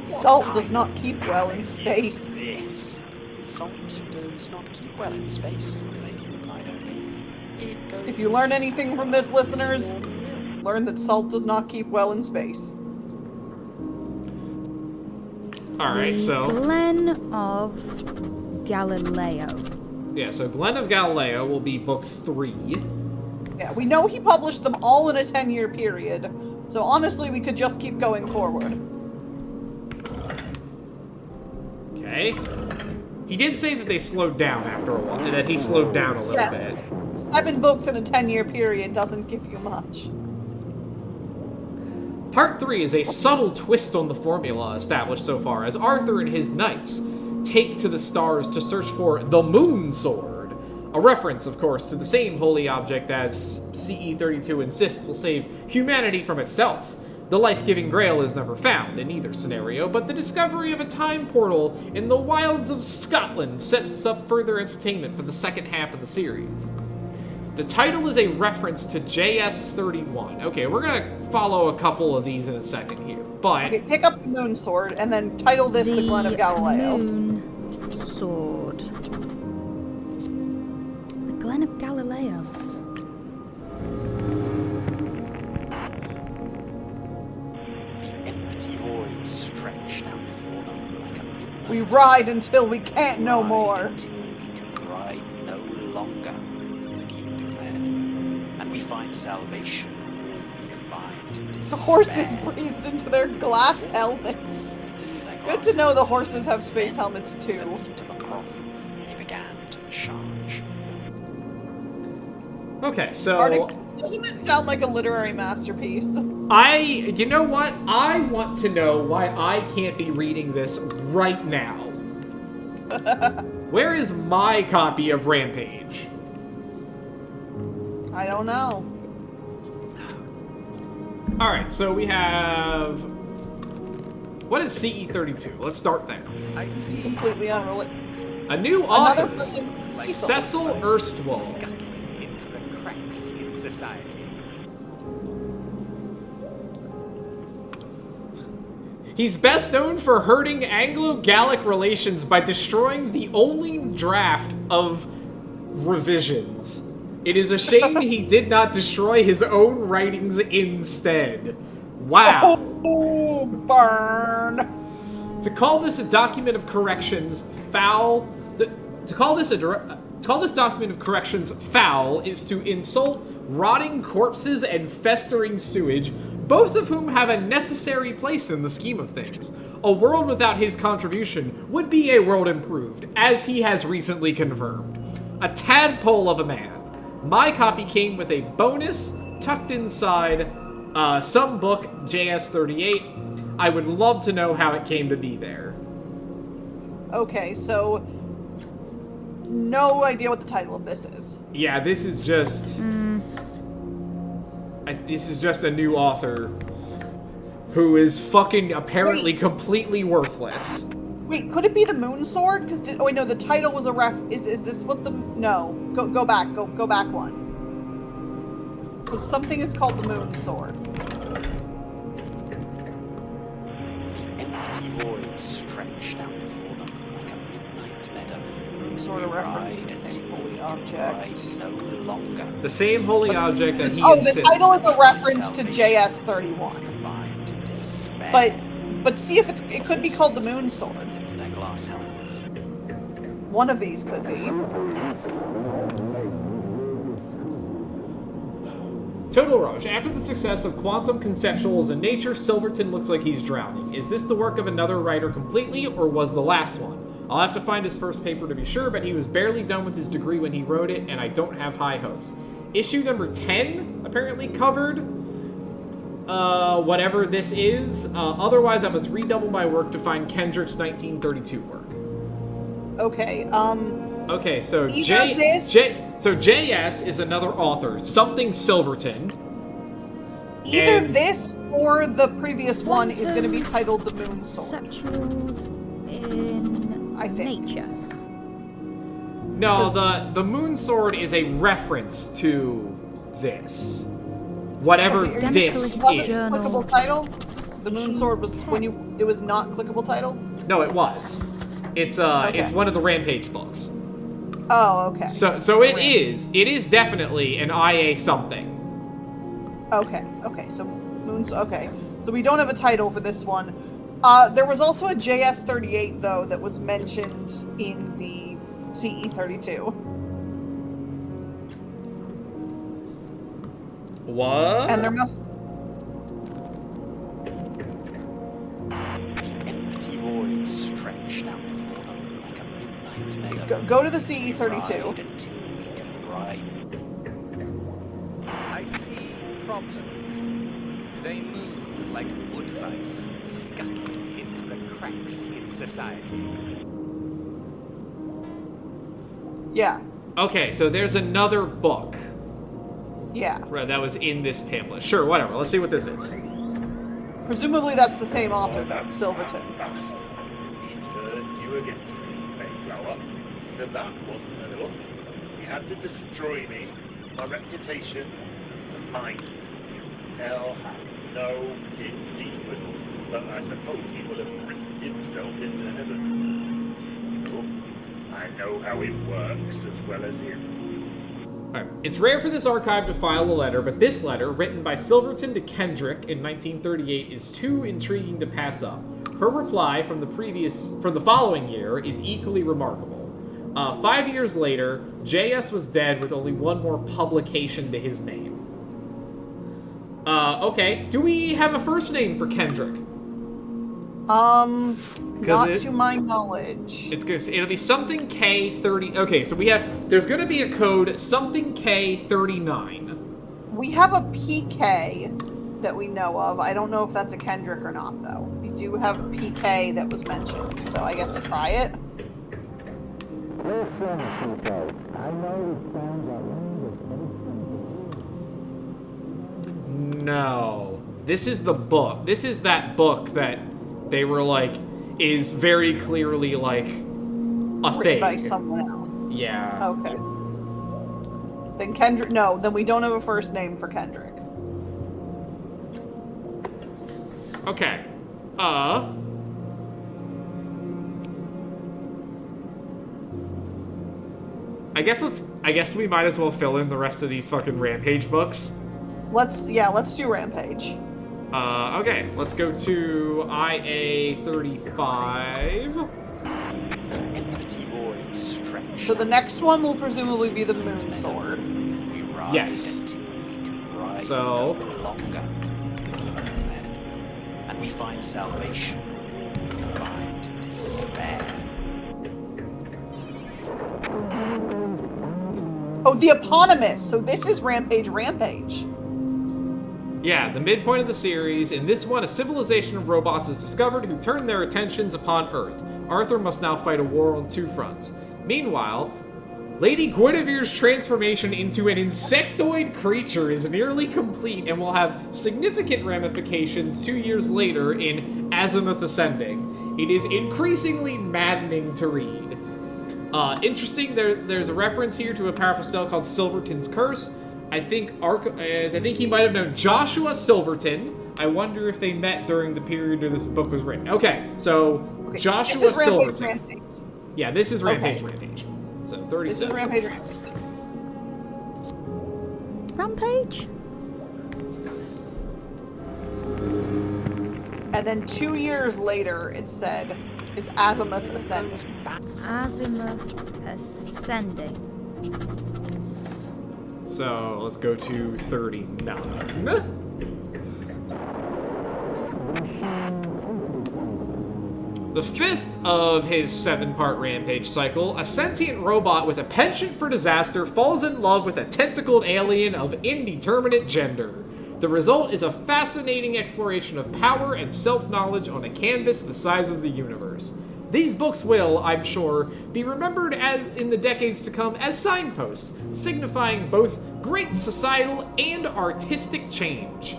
Salt does not keep well in space. This? Salt does not keep well in space, the lady replied only. It goes If you learn as anything from this, listeners, will. learn that salt does not keep well in space. Alright, The so... Glen of Galileo. Yeah, so Glen of Galileo will be book 3. Yeah, we know he published them all in a 10-year period, so honestly we could just keep going forward. Okay. He did say that they slowed down after a while, that he slowed down a little bit. 7 books in a 10-year period doesn't give you much. Part 3 is a subtle twist on the formula established so far, as Arthur and his knights take to the stars to search for the Moon Sword. A reference, of course, to the same holy object as CE32 insists will save humanity from itself. The life-giving grail is never found in either scenario, but the discovery of a time portal in the wilds of Scotland sets up further entertainment for the second half of the series. The title is a reference to JS31. Okay, we're gonna follow a couple of these in a second here, but... Okay, pick up the Moon Sword and then title this The Glen of Galileo. Moon Sword. The Glen of Galileo. The empty void stretched out before them like a midnight. We ride until we can't no more. Until we can ride no longer, the king declared. And we find salvation, or we find despair. The horses breathed into their glass helmets. Good to know the horses have space helmets too. The beat of a crop, they began to charge. Okay, so... Doesn't this sound like a literary masterpiece? you know what? I want to know why I can't be reading this right now. Where is my copy of Rampage? I don't know. Alright, so we have... What is CE32? Let's start there. I see. Completely unrelated. A new Another author, person. Cecil Erstwald. Scuttling into the cracks in society. He's best known for hurting Anglo-Gallic relations by destroying the only draft of revisions. It is a shame he did not destroy his own writings instead. Wow. Oh, burn. To call this a document of corrections foul... To call this document of corrections foul is to insult rotting corpses and festering sewage, both of whom have a necessary place in the scheme of things. A world without his contribution would be a world improved, as he has recently confirmed. A tadpole of a man. My copy came with a bonus tucked inside some book, JS38. I would love to know how it came to be there. Okay, so no idea what the title of this is. Yeah, this is just... this is just a new author who is fucking apparently completely worthless. Wait, could it be the Moon Sword? Because oh wait, no, the title was a ref. Is this what the no? Go back one. Because something is called the Moon Sword. The empty void stretched out before them like a midnight meadow. Sort of reference to the same holy object. No longer. The same holy object that he Oh, the insists. title is a reference to JS31. Find despair. But see if it could be called the Moon Sword. Into their glass helmets. One of these could be. Total Rush. After the success of Quantum Conceptuals and Nature, Silverton looks like he's drowning. Is this the work of another writer completely, or was the last one? I'll have to find his first paper to be sure, but he was barely done with his degree when he wrote it, and I don't have high hopes. Issue number 10 apparently covered whatever this is. Otherwise, I must redouble my work to find Kendrick's 1932 work. Okay, Okay, so Either JS is another author, something Silverton. either And- this or the previous one is going to be titled the Moon Sword. Conceptuals in I think. nature. No, 'Cause- the Moon Sword is a reference to this. Whatever Okay, this Identical Was it is. an Journal. applicable title? The Moon Sword was when it was not clickable title? No, it was. It's Okay. one of the Rampage books. Oh, okay. So it is definitely an IA something. Okay, so okay. So we don't have a title for this one. There was also a JS-38 though that was mentioned in the CE-32. What? And there must The empty void stretched out before them like a midnight meadow. go to the CE-32. Ride until we can ride. I see problems. They move like woodlice, scuttling into the cracks in society. Yeah. Okay, so there's another book Yeah. that was in this pamphlet. Sure, whatever. Let's see what this is. Presumably that's the same author though, Silverton. Bastard. He turned you against me, Mayflower. But that wasn't enough. He had to destroy me, my reputation, and mind. Hell hath no pit deep enough, but I suppose he will have written himself into heaven. So, I know how it works as well as him. Alright. It's rare for this archive to file a letter, but this letter, written by Silverton to Kendrick in 1938, is too intriguing to pass up. Her reply from the following year is equally remarkable. 5 years later, JS was dead with only one more publication to his name. Okay. Do we have a first name for Kendrick? Not to my knowledge. It'll be something K30. Okay, so there's gonna be a code something K39. We have a PK that we know of. I don't know if that's a Kendrick or not, though. We do have a PK that was mentioned, so I guess try it. No. This is the book. This is that book that they were like, is very clearly like a Written thing. by someone else. Yeah. Okay. Then Kendrick. No, then we don't have a first name for Kendrick. Okay. I guess we might as well fill in the rest of these fucking Rampage books. Let's do Rampage. Okay, let's go to IA-35. The empty void stretched. So the next one will presumably be the Moon Sword. We ride Yes. until we can ride So- no longer, the king declared. And we find salvation, or we find despair. Oh, the eponymous. So this is Rampage. Yeah, the midpoint of the series. In this one, a civilization of robots is discovered who turn their attentions upon Earth. Arthur must now fight a war on two fronts. Meanwhile, Lady Guinevere's transformation into an insectoid creature is nearly complete and will have significant ramifications 2 years later in Azimuth Ascending. It is increasingly maddening to read. Interesting, there's a reference here to a powerful spell called Silverton's Curse. I think he might have known Joshua Silverton. I wonder if they met during the period where this book was written. Okay, so Joshua This is Rampage. Silverton. Yeah, this is Rampage. So 37. This is Rampage. Rampage? And then 2 years later, it said, is Azimuth Ascending. Azimuth Ascending. So let's go to 39. The fifth of his 7-part Rampage cycle, a sentient robot with a penchant for disaster falls in love with a tentacled alien of indeterminate gender. The result is a fascinating exploration of power and self-knowledge on a canvas the size of the universe. These books will, I'm sure, be remembered as in the decades to come as signposts, signifying both great societal and artistic change.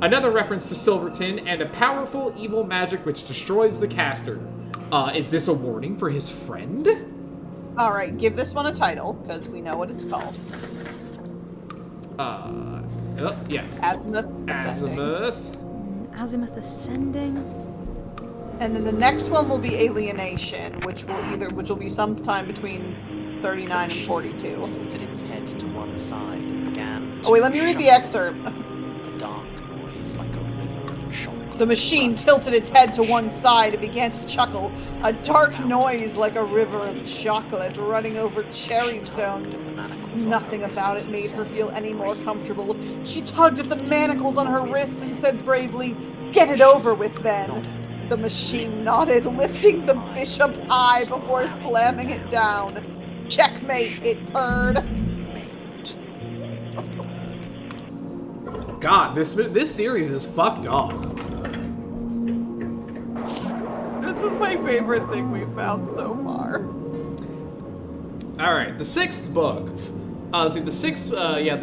Another reference to Silverton and a powerful evil magic which destroys the caster. Is this a warning for his friend? All right, give this one a title because we know what it's called. Yeah. Azimuth Ascending. Azimuth. Azimuth Ascending. And then the next one will be Alienation, which will be sometime between 39 and 42. Tilted its head to one side and began. Oh wait, let me read the excerpt. A dark noise like a river of chocolate. The machine tilted its head to one side and began to chuckle. A dark noise like a river of chocolate running over cherry stones. Nothing about it made her feel any more comfortable. She tugged at the manacles on her wrists and said bravely, "Get it over with then." The machine nodded, lifting the bishop high before slamming it down. "Checkmate," it purred. Mate. It purred. God, this series is fucked up. This is my favorite thing we've found so far. All right, the sixth book. The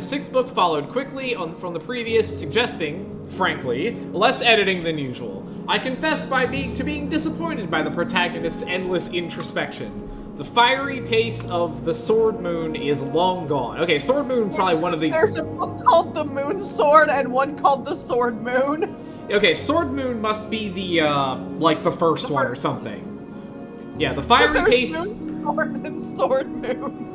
sixth book followed quickly from the previous, suggesting, frankly, less editing than usual. I confess to being disappointed by the protagonist's endless introspection. The fiery pace of the Sword Moon is long gone. Okay, Sword Moon probably one of the. There's a book called The Moon Sword and one called The Sword Moon. Okay, Sword Moon must be the the first one or something. Yeah, the fiery But there's pace. Moon Sword and Sword Moon.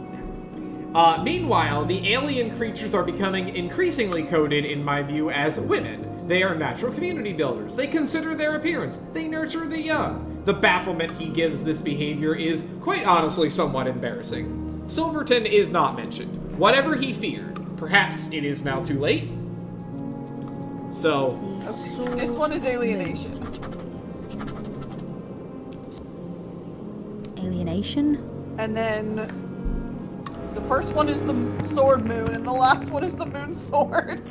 Meanwhile, the alien creatures are becoming increasingly coded, in my view, as women. They are natural community builders. They consider their appearance. They nurture the young. The bafflement he gives this behavior is, quite honestly, somewhat embarrassing. Silverton is not mentioned. Whatever he feared, perhaps it is now too late. So, This one is Alienation. Alienation? And then the first one is the Sword Moon, and the last one is the Moon Sword.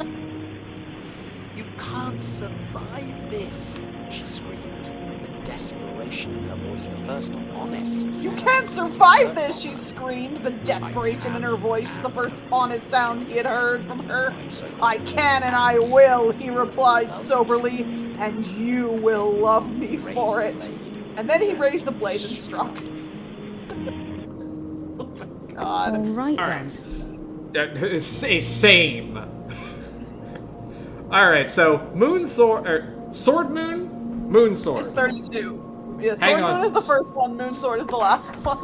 You can't survive this, she screamed. The desperation in her voice, the first honest You sound. can't survive this, she screamed, the desperation in her voice, the first honest sound he had heard from her. I can and I will, he replied soberly, and you will love me for it. And then he raised the blade and struck. God. Alright alright. then. Same. Alright, so Sword Moon, Moon Sword. It's 32. Yeah, Hang Sword on. Moon is the first one, Moon Sword is the last one.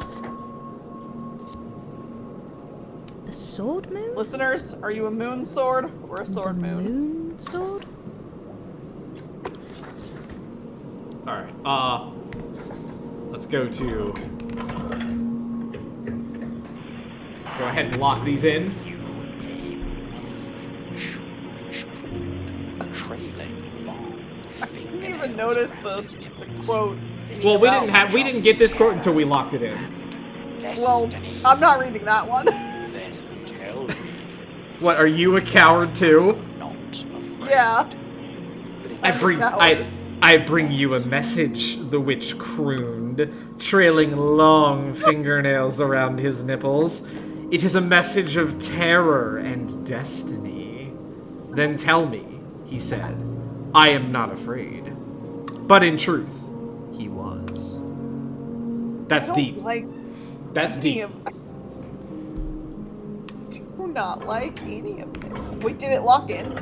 The Sword Moon? Listeners, are you a Moon Sword or a Sword the Moon? Moon Sword? Alright, let's go to... Go ahead and lock these in. Message which proved trailing long I didn't even notice the quote. Well, we didn't get this quote until we locked it in. Well, I'm not reading that one. Then tell me. What, are you a coward too? Not afraid. Yeah. I bring you a message, the witch crooned, trailing long fingernails around his nipples. It is a message of terror and destiny. Then tell me, he said. I am not afraid. But in truth, he was. That's I don't deep. like That's any deep. of. Do not like any of this. Wait, did it lock in?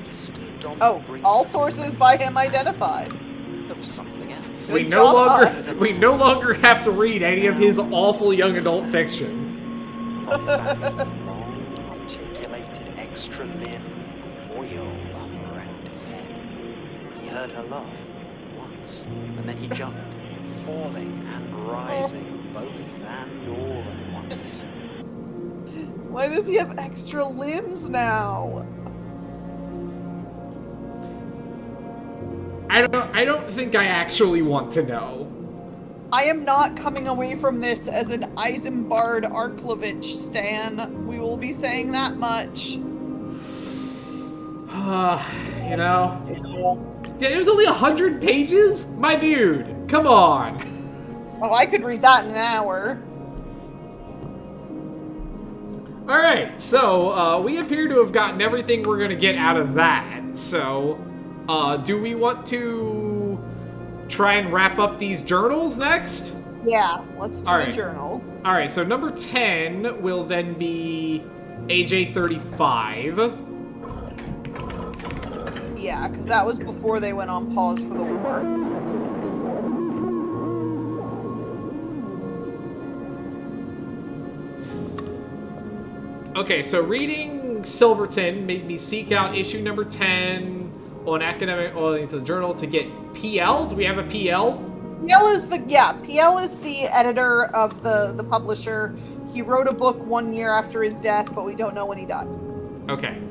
He stood on Oh, the brink all sources by him identified. of something else. We Good no job, us. longer have to read any of his awful young adult fiction. From his back, the long, articulated extra limb coiled up around his head. He heard her laugh once, and then he jumped, falling and rising, both and all at once. Why does he have extra limbs now? I don't think I actually want to know. I am not coming away from this as an Isambard Arklovich stan. We will be saying that much. You know? Yeah, it was only 100 pages? My dude, come on. Oh, I could read that in an hour. Alright, so, we appear to have gotten everything we're gonna get out of that. So, do we want to try and wrap up these journals next? Yeah, let's do All the right. journals. Alright, so number 10 will then be AJ35. Yeah, because that was before they went on pause for the war. Okay, so reading Silverton made me seek out issue number 10 on the journal to get PL. Do we have a PL? PL is the editor of the publisher. He wrote a book 1 year after his death, but we don't know when he died. Okay.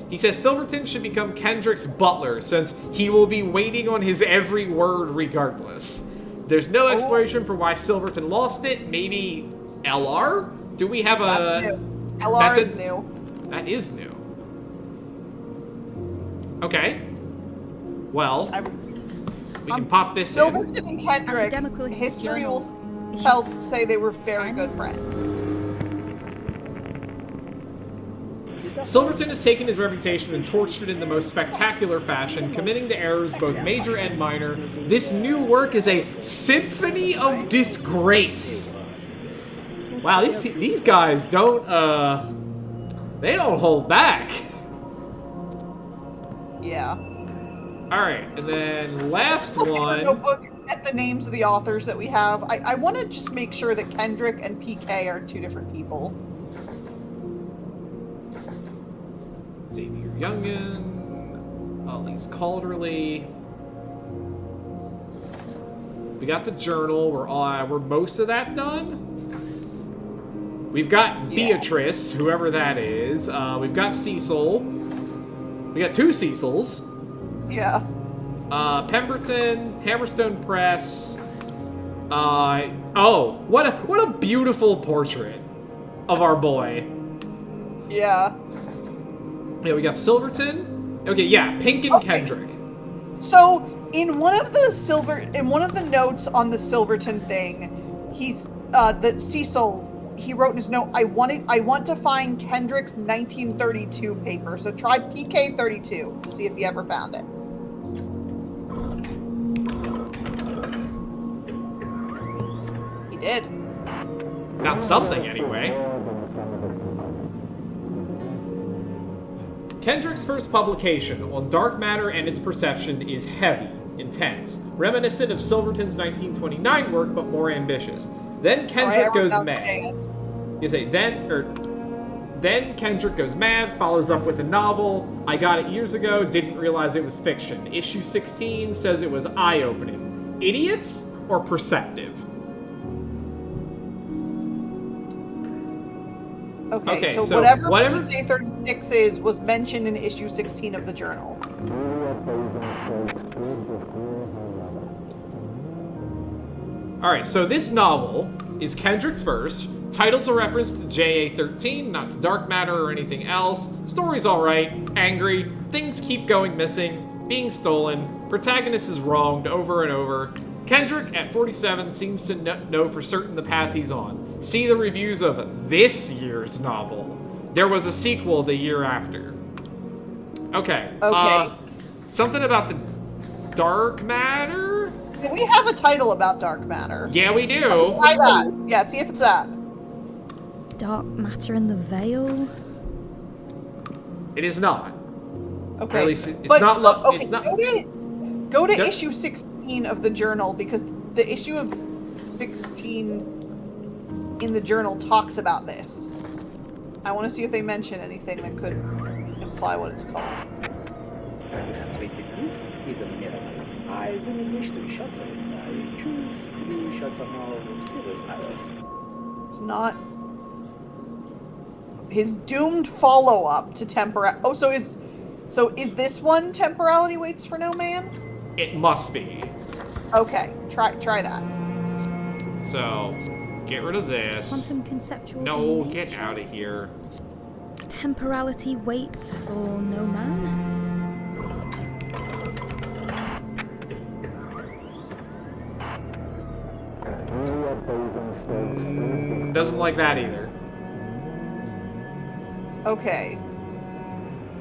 He says Silverton should become Kendrick's butler, since he will be waiting on his every word regardless. There's no explanation for why Silverton lost it. Maybe LR? Do we have a... That's new. LR is new. That is new. Okay. Well, we can pop this in. Silverton and Kendrick, Academical history journal. will say they were very good friends. Silverton has taken his reputation and torched it in the most spectacular fashion, committing to errors both major and minor. This new work is a symphony of disgrace. Wow, these guys don't, they don't hold back. Yeah. Alright, and then last Look at the one. notebook at the names of the authors that we have. I want to just make sure that Kendrick and PK are two different people. Xavier Youngin, Elise Calderly. We got the journal. We're most of that done. We've got Beatrice, whoever that is. We've got Cecil. We got two Cecils. Yeah. Pemberton, Hammerstone Press. Oh, what a beautiful portrait of our boy. Yeah. Yeah, we got Silverton. Okay, yeah, Pink and Kendrick. So in one of the notes on the Silverton thing, he's that Cecil, he wrote in his note, I want to find Kendrick's 1932 paper. So try PK 32 to see if you ever found it. He did. Got something anyway. Kendrick's first publication on dark matter and its perception is heavy, intense, reminiscent of Silverton's 1929 work, but more ambitious. Then Kendrick goes mad. You say then Kendrick goes mad, follows up with a novel. I got it years ago, didn't realize it was fiction. Issue 16 says it was eye-opening. Idiots or perceptive? Okay, so whatever PK-36 is was mentioned in issue 16 of the journal. Alright, so this novel is Kendrick's first. Title's a reference to JA-13, not to dark matter or anything else. Story's alright, angry, things keep going missing, being stolen, protagonist is wronged over and over. Kendrick, at 47, seems to know for certain the path he's on. See the reviews of this year's novel. There was a sequel the year after. Okay. Something about the dark matter? We have a title about dark matter. Yeah, we do. Try that. Yeah, see if it's that. Dark matter in the veil? It is not. Okay. Or at least it's but, not. Okay, it's not. Go to issue 16 of the journal, because the issue of 16 in the journal talks about this. I want to see if they mention anything that could imply what it's called. That you have created this is a miracle. I do not wish to be shot for it. I choose to be shot for more serious matters. It's not his doomed follow-up to temporal. So is this one Temporality Waits for No Man? It must be. Okay, try that. So, get rid of this. Quantum conceptuals. No, get out of here. Temporality waits for no man. Doesn't like that either. Okay.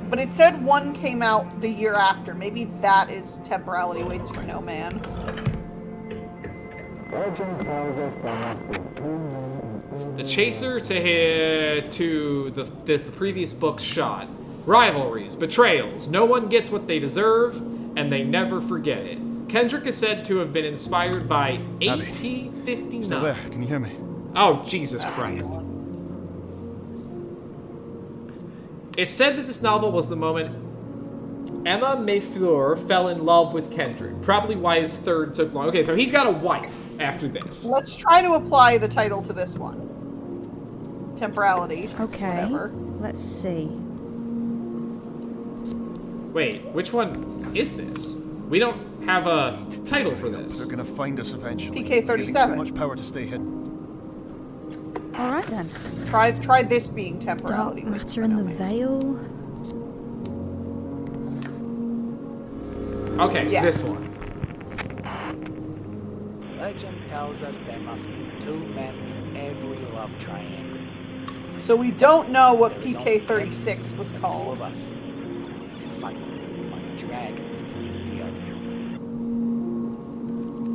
But it said one came out the year after. Maybe that is Temporality Waits for No Man. The chaser to the previous book's shot. Rivalries, betrayals, no one gets what they deserve, and they never forget it. Kendrick is said to have been inspired by AT-59. Still there? Can you hear me? Oh, Jesus Christ. It's said that this novel was the moment Emma Mayfleur fell in love with Kendrick. Probably why his third took long. Okay, so he's got a wife after this. Let's try to apply the title to this one. Temporality. Okay. Whatever. Let's see. Wait, which one is this? We don't have a title for this. They're gonna find us eventually. PK-37. Too much power to stay hidden. All right then. Try this being temporality. Dark matter in the veil. Okay, Yes. this one. Legend tells us there must be two men in every love triangle. So we don't know what There is only PK-36 was two of called. us. We fight like dragons beneath the earth.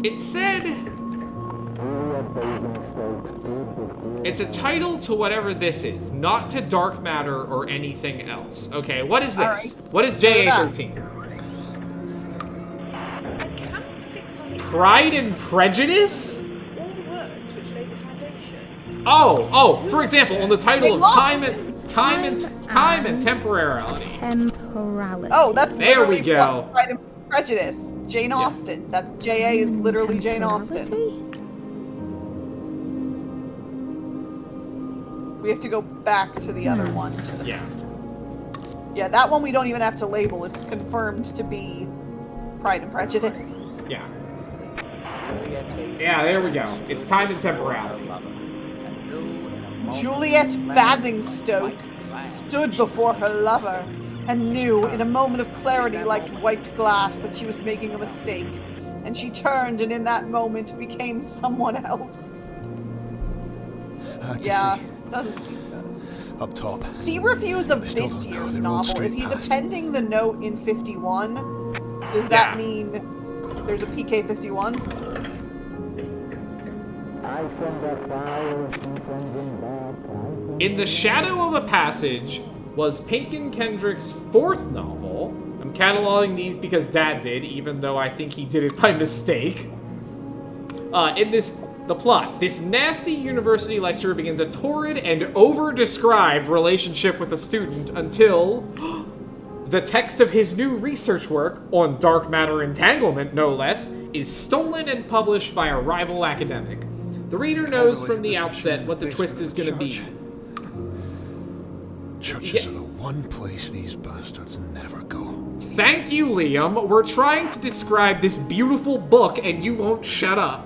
It said... It's a title to whatever this is, not to dark matter or anything else. Okay, what is this? Alright. What is Let's go to JA-13? Pride and Prejudice? All the words which laid the foundation. Oh, for example, on the title of lost Time and Temporality. Temporality. Oh, that's There we literally go. from Pride and Prejudice. Jane Austen. That JA is literally Jane Austen. Temporality? We have to go back to the other one. Yeah. Yeah, that one we don't even have to label. It's confirmed to be Pride and Prejudice. Yeah. Juliet Basil Yeah, there we go. stood It's Time and before her Temporality. lover, and knew in a moment Juliet of Basingstoke glass stood she before was her lover and knew in a moment of clarity like white glass that she was making a mistake. And she turned and in that moment became someone else. Yeah, doesn't seem good. Up top. See reviews of They still this don't know year's the road novel. straight If he's past. appending the note in 51, does that Yeah. mean there's a PK-51? In the Shadow of a Passage was Pinkin Kendrick's fourth novel. I'm cataloging these because Dad did, even though I think he did it by mistake. The plot. This nasty university lecturer begins a torrid and over-described relationship with a student until the text of his new research work, on dark matter entanglement no less, is stolen and published by a rival academic. The reader knows from the outset what the twist is going to be. Churches are the one place these bastards never go. Thank you, Liam. We're trying to describe this beautiful book and you won't shut up.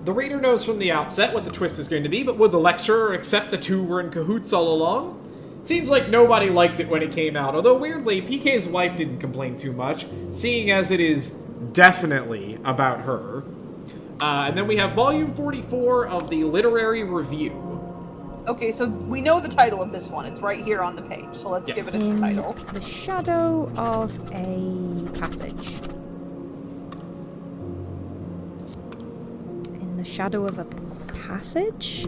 The reader knows from the outset what the twist is going to be, but would the lecturer accept the two were in cahoots all along? Seems like nobody liked it when it came out, although weirdly, PK's wife didn't complain too much, seeing as it is definitely about her. And then we have volume 44 of the Literary Review. Okay, so we know the title of this one. It's right here on the page, so let's Yes. give it its title. The shadow of a passage. In the shadow of a passage?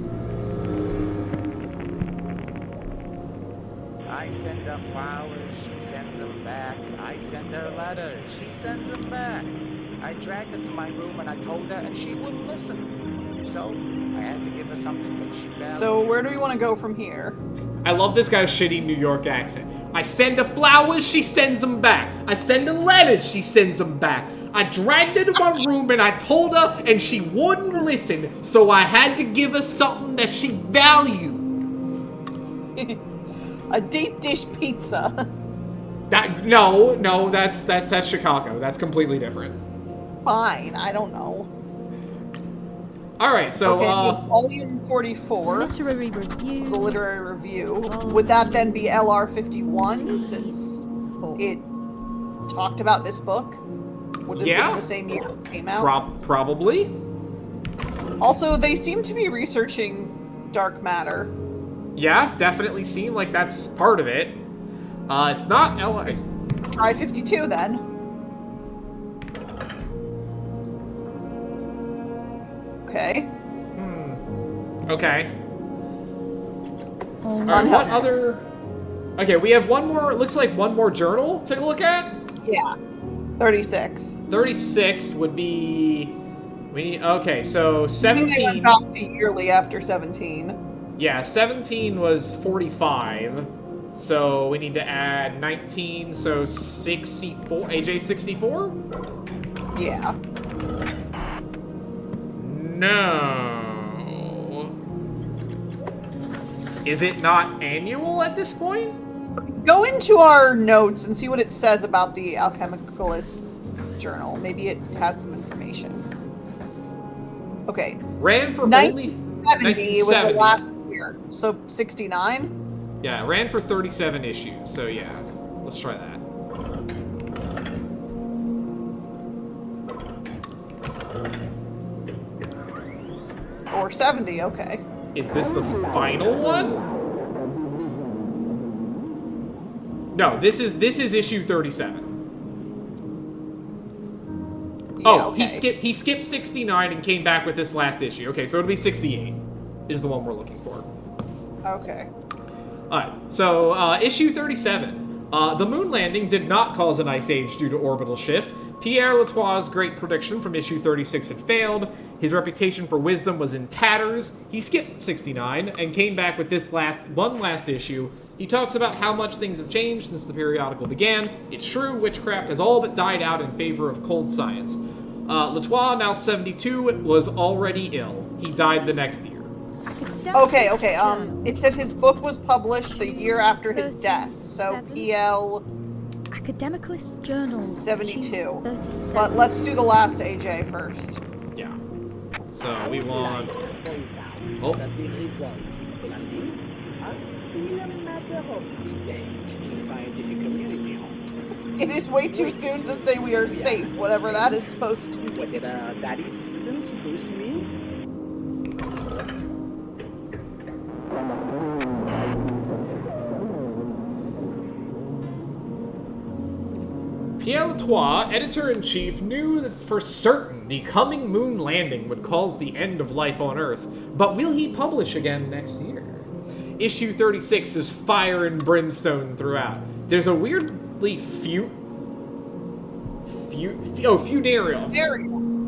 I send her flowers, she sends them back. I send her letters, she sends them back. I dragged her to my room and I told her and she wouldn't listen. So I had to give her something that she valued. So where do we want to go from here? I love this guy's shitty New York accent. I send her flowers, she sends them back. I send her letters, she sends them back. I dragged her to my room and I told her and she wouldn't listen, so I had to give her something that she valued. A deep dish pizza. No, that's Chicago. That's completely different. Fine, I don't know. All right, so Okay, volume 44, Literary review. the literary review. Would that then be LR51 since it talked about this book? Would it Yeah. be the same year it came out? Probably. Also, they seem to be researching dark matter. Yeah, definitely seem like that's part of it. It's not LI. Try 52 then. Okay. Okay. Oh, All right, what Unhelpful. other? Okay, we have one more, looks like one more journal to look at. Yeah. 36. 36 would be... Okay, so They 17... went back to yearly after 17. Yeah, 17 was 45. So we need to add 19, so 64. AJ 64? Yeah. No. Is it not annual at this point? Go into our notes and see what it says about the Alchemicalist journal. Maybe it has some information. Okay. Ran for 1970 was the 1970. last year. So 69? Yeah, it ran for 37 issues, so yeah. Let's try that. Or 70, okay. Is this the final one? No, this is issue 37. Yeah, Oh, okay. he skipped 69 and came back with this last issue. Okay, so it'll be 68 is the one we're looking for. Okay. Alright, so issue 37. The moon landing did not cause an ice age due to orbital shift. Pierre Latois' great prediction from issue 36 had failed. His reputation for wisdom was in tatters. He skipped 69 and came back with this one last issue. He talks about how much things have changed since the periodical began. It's true, witchcraft has all but died out in favor of cold science. Latois, now 72, was already ill. He died the next year. Okay, it said his book was published the year after his death, so PL... Academicalist Journal. 72. 37. But let's do the last AJ first. Yeah. So we want... Oh. That the results of the landing are still a matter of debate in the scientific community. It is way too soon to say we are safe, whatever that is supposed to mean. Whatever that is even supposed to mean. Pierre Latois, editor-in-chief, knew that for certain the coming moon landing would cause the end of life on Earth, but will he publish again next year? Issue 36 is fire and brimstone throughout. There's a weirdly funereal.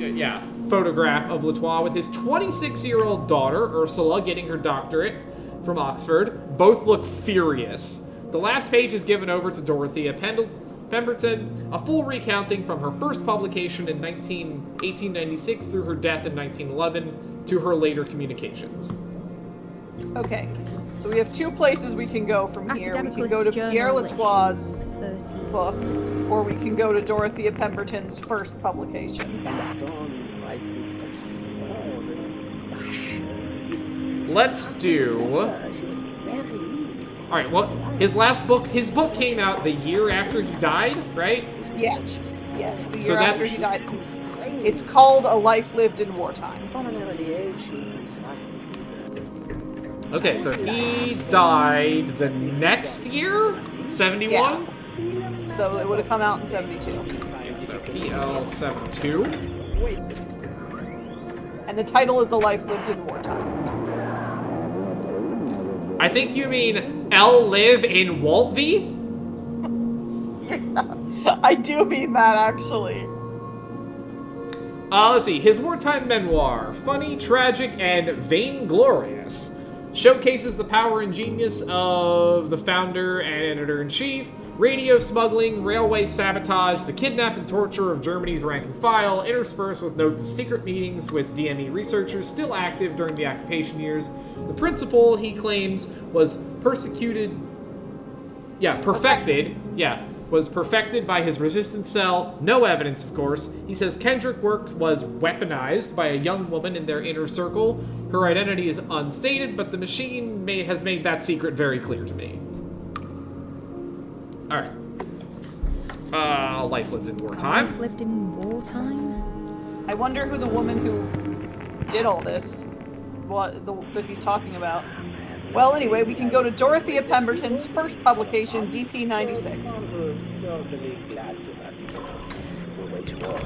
Yeah, photograph of Latois with his 26-year-old daughter, Ursula, getting her doctorate from Oxford. Both look furious. The last page is given over to Dorothea Pemberton, a full recounting from her first publication in 1896 through her death in 1911 to her later communications. Okay, so we have two places we can go from here. We can go to Academicalist Pierre Journal, Latois' issue book, 36. or we can go to Dorothea Pemberton's first publication. Pemberton writes with such force and passion. It is... Let's do... She was very... Alright, well, his book came out the year after he died, right? Yes, the So year after that's- he died. It's called A Life Lived in Wartime. From an early age, she constructed Okay, so he died the next year? 71? Yeah. So it would have come out in 72. So PL72. And the title is A Life Lived in Wartime. I think you mean L live in Waltvie? I do mean that, actually. Let's see. His wartime memoir, funny, tragic, and vainglorious, showcases the power and genius of the founder and editor-in-chief, radio smuggling, railway sabotage, the kidnap and torture of Germany's rank and file, interspersed with notes of secret meetings with DME researchers still active during the occupation years. The principle, he claims, was perfected by his resistance cell. No evidence, of course. He says Kendrick work was weaponized by a young woman in their inner circle. Her identity is unstated, but the machine has made that secret very clear to me. Alright. Life lived in wartime. Life lived in wartime. I wonder who the woman who did all this, that he's talking about. Well, anyway, we can go to Dorothea Pemberton's first publication, DP96. certainly glad to have you. Which was